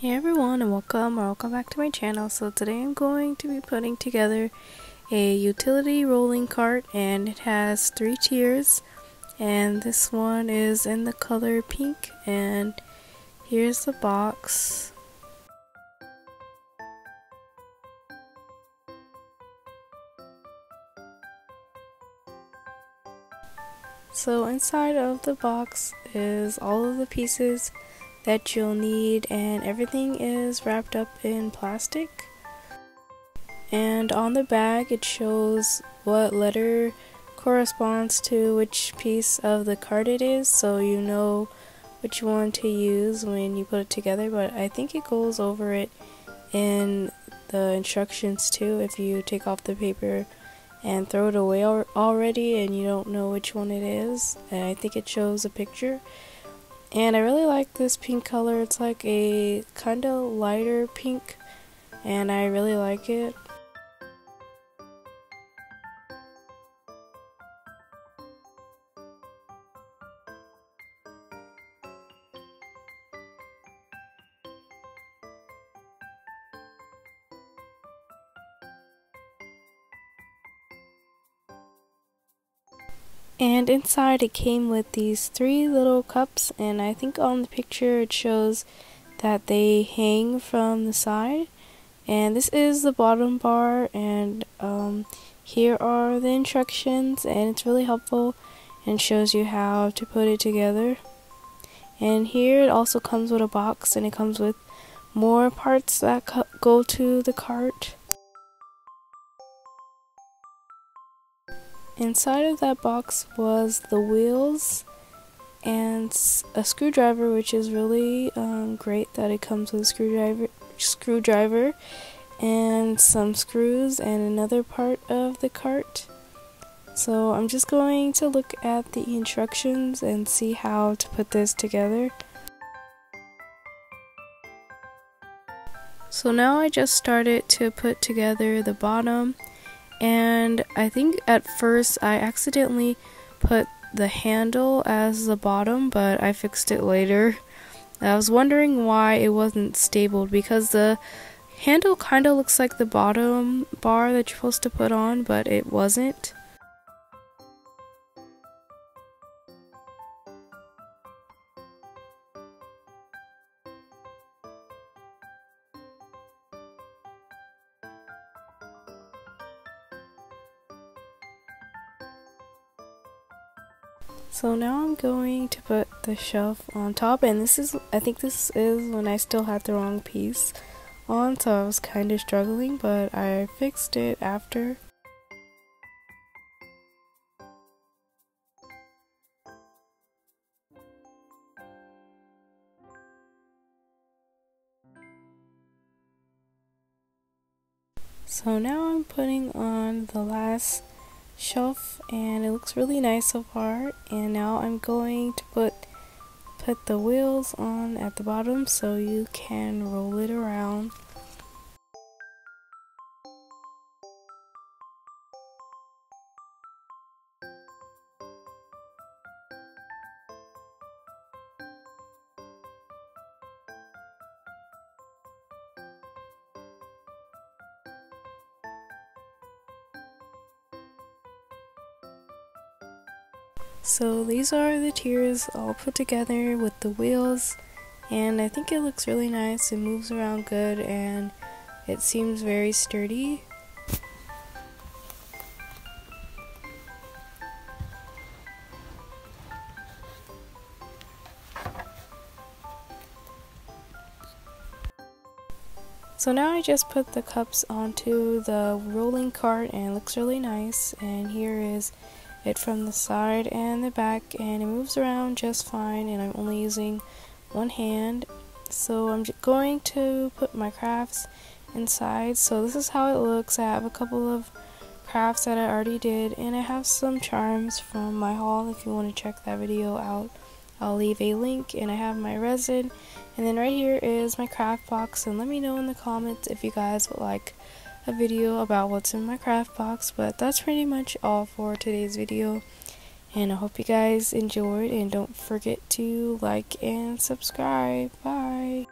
Hey everyone, and welcome back to my channel. So today I'm going to be putting together a utility rolling cart, and it has 3 tiers, and this one is in the color pink, and here's the box. So inside of the box is all of the pieces that you'll need, and everything is wrapped up in plastic. And on the bag it shows what letter corresponds to which piece of the card it is, so you know which one to use when you put it together. But I think it goes over it in the instructions too, if you take off the paper and throw it away already and you don't know which one it is. And I think it shows a picture. And I really like this pink color. It's like a kind of lighter pink, and I really like it. And inside it came with these 3 little cups, and I think on the picture it shows that they hang from the side. And this is the bottom bar, and here are the instructions, and it's really helpful and shows you how to put it together. And here it also comes with a box, and it comes with more parts that go to the cart. Inside of that box was the wheels and a screwdriver, which is really great that it comes with a screwdriver and some screws and another part of the cart. So I'm just going to look at the instructions and see how to put this together. So now I just started to put together the bottom. And I think at first I accidentally put the handle as the bottom, but I fixed it later. I was wondering why it wasn't stapled, because the handle kind of looks like the bottom bar that you're supposed to put on, but it wasn't. So now I'm going to put the shelf on top, and I think this is when I still had the wrong piece on, so I was kind of struggling, but I fixed it after. So now I'm putting on the last shelf, and it looks really nice so far. And now I'm going to put the wheels on at the bottom so you can roll it around. So these are the tiers all put together with the wheels, and I think it looks really nice. It moves around good, and it seems very sturdy. So now I just put the cups onto the rolling cart, and it looks really nice. And here is it from the side and the back, and it moves around just fine, and I'm only using one hand. So I'm going to put my crafts inside. So this is how it looks. I have a couple of crafts that I already did, and I have some charms from my haul. If you want to check that video out, I'll leave a link. And I have my resin, and then right here is my craft box. And let me know in the comments if you guys would like a video about what's in my craft box. But that's pretty much all for today's video, and I hope you guys enjoyed, and don't forget to like and subscribe. Bye.